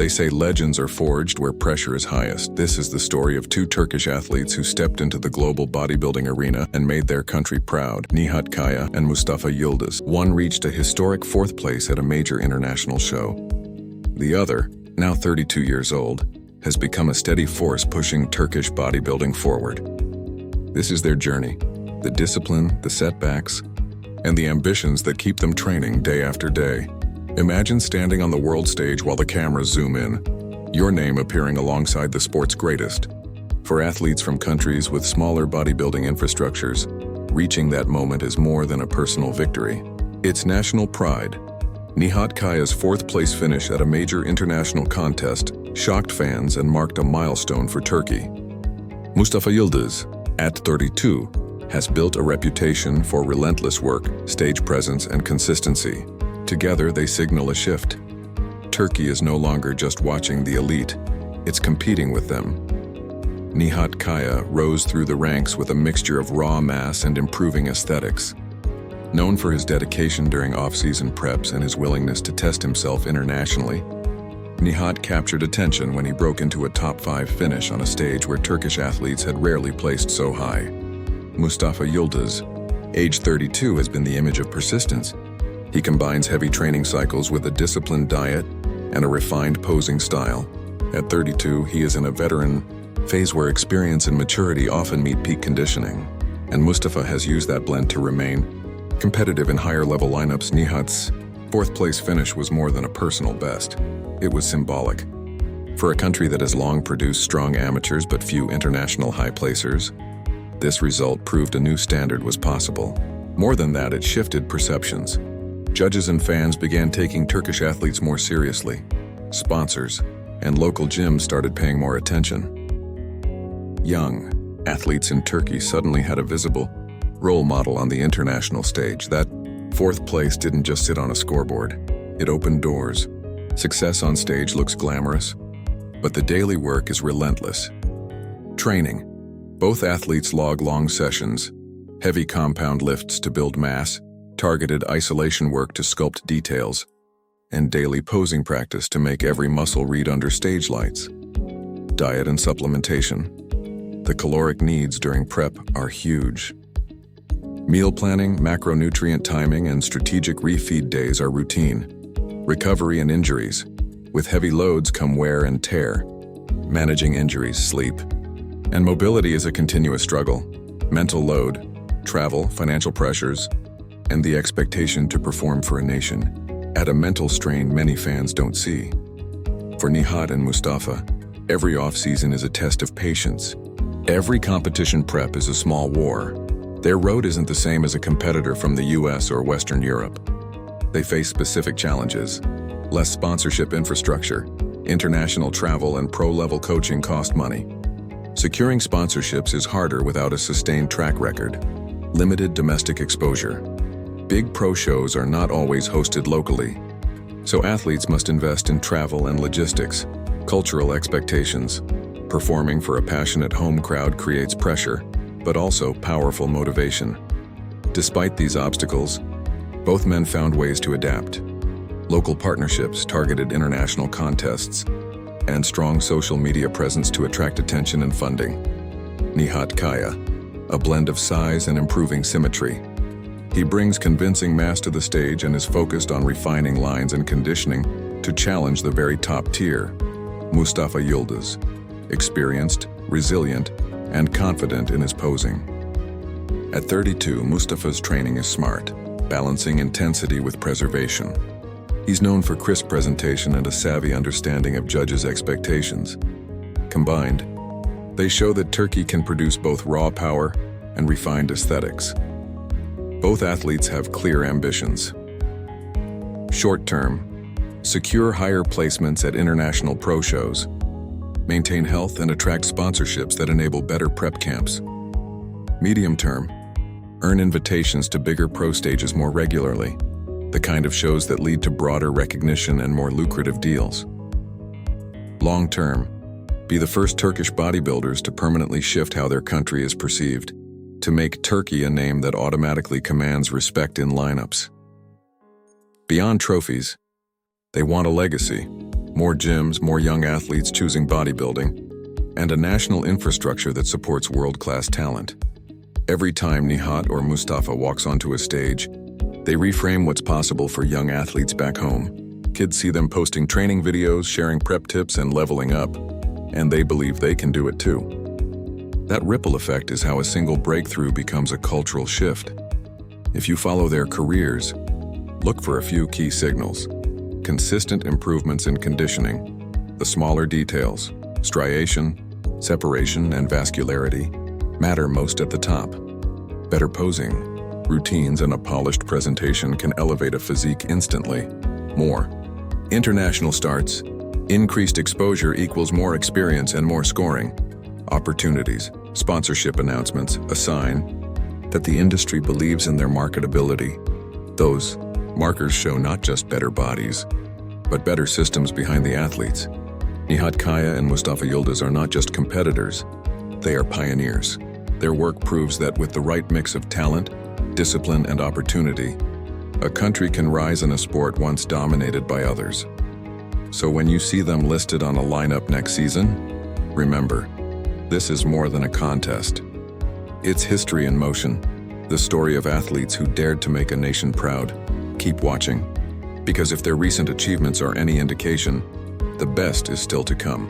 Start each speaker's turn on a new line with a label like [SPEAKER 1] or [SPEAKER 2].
[SPEAKER 1] They say legends are forged where pressure is highest. This is the story of two Turkish athletes who stepped into the global bodybuilding arena and made their country proud, Nihat Kaya and Mustafa Yıldız. One reached a historic 4th place at a major international show. The other, now 32 years old, has become a steady force pushing Turkish bodybuilding forward. This is their journey, the discipline, the setbacks, and the ambitions that keep them training day after day. Imagine standing on the world stage while the cameras zoom in, your name appearing alongside the sport's greatest. For athletes from countries with smaller bodybuilding infrastructures, reaching that moment is more than a personal victory. It's national pride. Nihat Kaya's 4th place finish at a major international contest shocked fans and marked a milestone for Turkey. Mustafa Yıldız, at 32, has built a reputation for relentless work, stage presence, and consistency. Together, they signal a shift. Turkey is no longer just watching the elite, it's competing with them. Nihat Kaya rose through the ranks with a mixture of raw mass and improving aesthetics. Known for his dedication during off-season preps and his willingness to test himself internationally, Nihat captured attention when he broke into a top 5 finish on a stage where Turkish athletes had rarely placed so high. Mustafa Yıldız, age 32, has been the image of persistence. He combines heavy training cycles with a disciplined diet and a refined posing style. At 32, he is in a veteran phase where experience and maturity often meet peak conditioning, and Mustafa has used that blend to remain competitive in higher-level lineups. Nihat's 4th place finish was more than a personal best. It was symbolic. For a country that has long produced strong amateurs but few international high-placers, this result proved a new standard was possible. More than that, it shifted perceptions. Judges and fans began taking Turkish athletes more seriously. Sponsors and local gyms started paying more attention. Young athletes in Turkey suddenly had a visible role model on the international stage. That 4th place didn't just sit on a scoreboard. It opened doors. Success on stage looks glamorous, but the daily work is relentless. Training. Both athletes log long sessions, heavy compound lifts to build mass, targeted isolation work to sculpt details, and daily posing practice to make every muscle read under stage lights. Diet and supplementation. The caloric needs during prep are huge. Meal planning, macronutrient timing, and strategic refeed days are routine. Recovery and injuries. With heavy loads come wear and tear. Managing injuries, sleep, and mobility is a continuous struggle. Mental load, travel, financial pressures, and the expectation to perform for a nation add a mental strain many fans don't see. For Nihat and Mustafa, every off-season is a test of patience. Every competition prep is a small war. Their road isn't the same as a competitor from the US or Western Europe. They face specific challenges. Less sponsorship infrastructure, international travel, and pro-level coaching cost money. Securing sponsorships is harder without a sustained track record. Limited domestic exposure. Big pro shows are not always hosted locally, so athletes must invest in travel and logistics. Cultural expectations. Performing for a passionate home crowd creates pressure, but also powerful motivation. Despite these obstacles, both men found ways to adapt. Local partnerships, targeted international contests, and strong social media presence to attract attention and funding. Nihat Kaya, a blend of size and improving symmetry. He brings convincing mass to the stage and is focused on refining lines and conditioning to challenge the very top tier. Mustafa Yıldız, experienced, resilient, and confident in his posing. At 32, Mustafa's training is smart, balancing intensity with preservation. He's known for crisp presentation and a savvy understanding of judges' expectations. Combined, they show that Turkey can produce both raw power and refined aesthetics. Both athletes have clear ambitions. Short term, secure higher placements at international pro shows, maintain health and attract sponsorships that enable better prep camps. Medium term, earn invitations to bigger pro stages more regularly, the kind of shows that lead to broader recognition and more lucrative deals. Long term, be the first Turkish bodybuilders to permanently shift how their country is perceived, to make Turkey a name that automatically commands respect in lineups. Beyond trophies, they want a legacy, more gyms, more young athletes choosing bodybuilding, and a national infrastructure that supports world-class talent. Every time Nihat or Mustafa walks onto a stage, they reframe what's possible for young athletes back home. Kids see them posting training videos, sharing prep tips, and leveling up, and they believe they can do it too. That ripple effect is how a single breakthrough becomes a cultural shift. If you follow their careers, look for a few key signals. Consistent improvements in conditioning, the smaller details, striation, separation, and vascularity, matter most at the top. Better posing, routines, and a polished presentation can elevate a physique instantly. More. International starts. Increased exposure equals more experience and more scoring. Opportunities, sponsorship announcements, a sign that the industry believes in their marketability. Those markers show not just better bodies, but better systems behind the athletes. Nihat Kaya and Mustafa Yıldız are not just competitors, they are pioneers. Their work proves that with the right mix of talent, discipline, and opportunity, a country can rise in a sport once dominated by others. So when you see them listed on a lineup next season, remember, this is more than a contest. It's history in motion, the story of athletes who dared to make a nation proud. Keep watching, because if their recent achievements are any indication, the best is still to come.